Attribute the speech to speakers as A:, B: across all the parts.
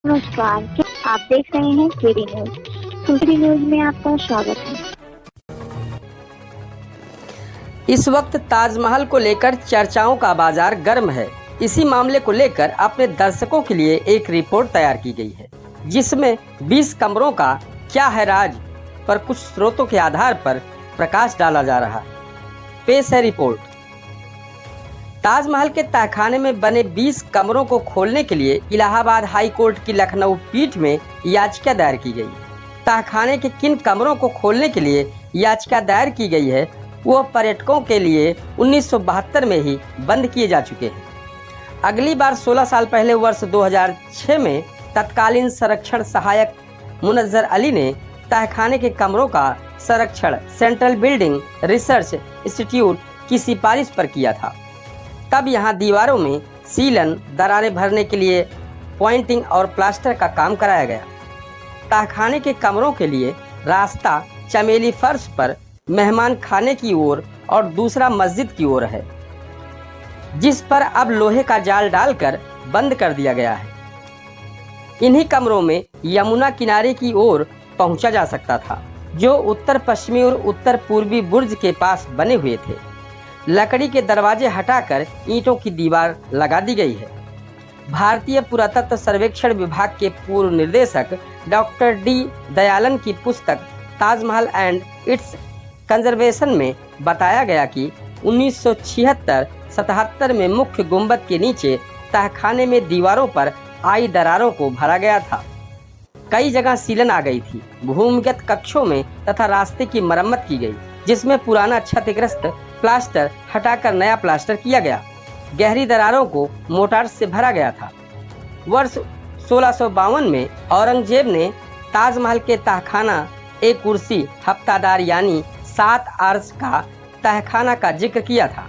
A: नमस्कार, क्या आप देख रहे हैं केडी न्यूज। केडी न्यूज में आपका स्वागत है।
B: इस वक्त ताजमहल को लेकर चर्चाओं का बाजार गर्म है। इसी मामले को लेकर अपने दर्शकों के लिए एक रिपोर्ट तैयार की गई है, जिसमें 20 कमरों का क्या है राज पर कुछ स्रोतों के आधार पर प्रकाश डाला जा रहा है। पेश है रिपोर्ट। ताजमहल के तहखाने में बने 20 कमरों को खोलने के लिए इलाहाबाद हाई कोर्ट की लखनऊ पीठ में याचिका दायर की गई है। तहखाने के किन कमरों को खोलने के लिए याचिका दायर की गई है, वो पर्यटकों के लिए 1972 में ही बंद किए जा चुके हैं। अगली बार 16 साल पहले वर्ष 2006 में तत्कालीन संरक्षण सहायक मुनज्जर अली ने तहखाने के कमरों का संरक्षण सेंट्रल बिल्डिंग रिसर्च इंस्टीट्यूट की सिफारिश पर किया था। तब यहाँ दीवारों में सीलन, दरारें भरने के लिए पॉइंटिंग और प्लास्टर का काम कराया गया। तहखाने के कमरों के लिए रास्ता चमेली फर्श पर मेहमान खाने की ओर और दूसरा मस्जिद की ओर है, जिस पर अब लोहे का जाल डालकर बंद कर दिया गया है। इन्हीं कमरों में यमुना किनारे की ओर पहुंचा जा सकता था, जो उत्तर पश्चिमी और उत्तर पूर्वी बुर्ज के पास बने हुए थे। लकड़ी के दरवाजे हटाकर ईंटों की दीवार लगा दी गई है। भारतीय पुरातत्व सर्वेक्षण विभाग के पूर्व निदेशक डॉक्टर डी दयालन की पुस्तक ताजमहल एंड इट्स कंजर्वेशन में बताया गया कि 1976-77 में मुख्य गुंबद के नीचे तहखाने में दीवारों पर आई दरारों को भरा गया था। कई जगह सीलन आ गई थी। भूमिगत कक्षों में तथा रास्ते की मरम्मत की गई, जिसमें पुराना क्षतिग्रस्त प्लास्टर हटाकर नया प्लास्टर किया गया। गहरी दरारों को मोर्टार से भरा गया था। वर्ष 1652 में औरंगजेब ने ताजमहल के तहखाना एक कुर्सी हफ्तादार यानी 7 आर्च का तहखाना का जिक्र किया था।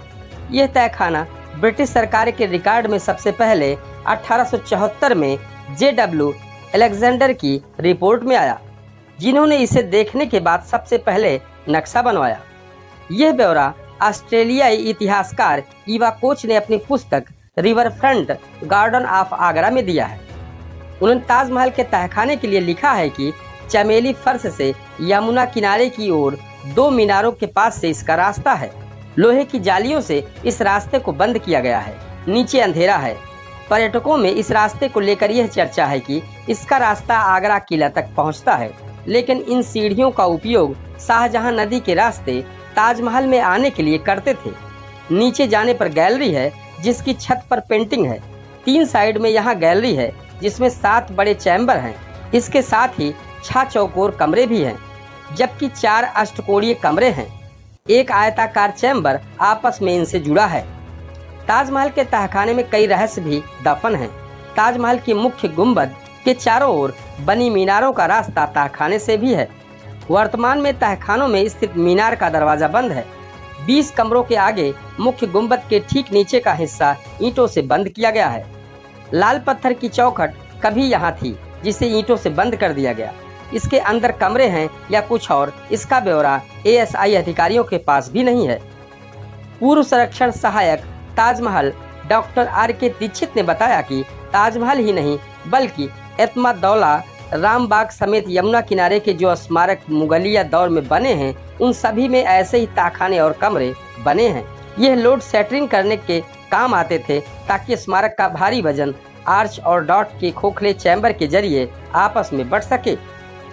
B: यह तहखाना ब्रिटिश सरकार के रिकॉर्ड में सबसे पहले 1874 में JW अलेक्जेंडर की रिपोर्ट में आया, जिन्होंने इसे देखने के बाद सबसे पहले नक्शा बनवाया। यह ब्यौरा ऑस्ट्रेलियाई इतिहासकार ईवा कोच ने अपनी पुस्तक river front garden of Agra में दिया है। उन्होंने ताजमहल के तहखाने के लिए लिखा है कि चमेली फर्श से यमुना किनारे की ओर 2 मीनारों के पास से इसका रास्ता है। लोहे की जालियों से इस रास्ते को बंद किया गया है। नीचे अंधेरा है। पर्यटकों में इस रास्ते को लेकर यह चर्चा है कि इसका रास्ता आगरा किला तक पहुंचता है, लेकिन इन सीढ़ियों का उपयोग शाहजहां नदी के रास्ते ताजमहल में आने के लिए करते थे। नीचे जाने पर गैलरी है, जिसकी छत पर पेंटिंग है। 3 साइड में यहाँ गैलरी है, जिसमें 7 बड़े चैम्बर हैं। इसके साथ ही 6 चौकोर कमरे भी हैं, जबकि 4 अष्टकोणीय कमरे हैं। एक आयताकार चैम्बर आपस में इनसे जुड़ा है। ताजमहल के तहखाने में कई रहस्य भी दफन हैं। ताजमहल की मुख्य गुंबद के चारों ओर बनी मीनारों का रास्ता तहखाने से भी है। वर्तमान में तहखानों में स्थित मीनार का दरवाजा बंद है। 20 कमरों के आगे मुख्य गुंबद के ठीक नीचे का हिस्सा ईंटों से बंद किया गया है। लाल पत्थर की चौखट कभी यहाँ थी, जिसे ईंटों से बंद कर दिया गया। इसके अंदर कमरे हैं या कुछ और, इसका ब्यौरा ASI अधिकारियों के पास भी नहीं है। पूर्व संरक्षण सहायक ताजमहल डॉक्टर RK दीक्षित ने बताया कि ताजमहल ही नहीं बल्कि एतमादौला, रामबाग समेत यमुना किनारे के जो स्मारक मुगलिया दौर में बने हैं, उन सभी में ऐसे ही तहखाने और कमरे बने हैं। यह लोड सेटरिंग करने के काम आते थे, ताकि स्मारक का भारी वजन आर्च और डॉट के खोखले चैम्बर के जरिए आपस में बढ़ सके।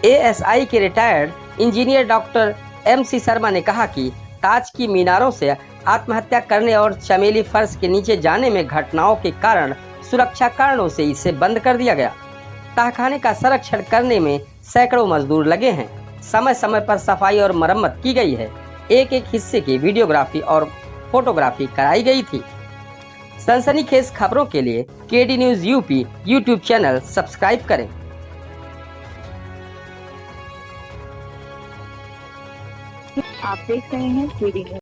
B: ASI के retired engineer doctor MC Sharma ने कहा कि ताज की मीनारों से आत्महत्या करने और चमेली फर्श के नीचे जाने में घटनाओं के कारण सुरक्षा कारणों से इसे बंद कर दिया गया। तहखाने का संरक्षण करने में सैकड़ों मजदूर लगे हैं। समय समय पर सफाई और मरम्मत की गई है। एक एक हिस्से की वीडियोग्राफी और फोटोग्राफी कराई गई थी। सनसनीखेज खबरों के लिए KD news UP YouTube channel subscribe करें।
A: आप देख रहे हैं केडी न्यूज।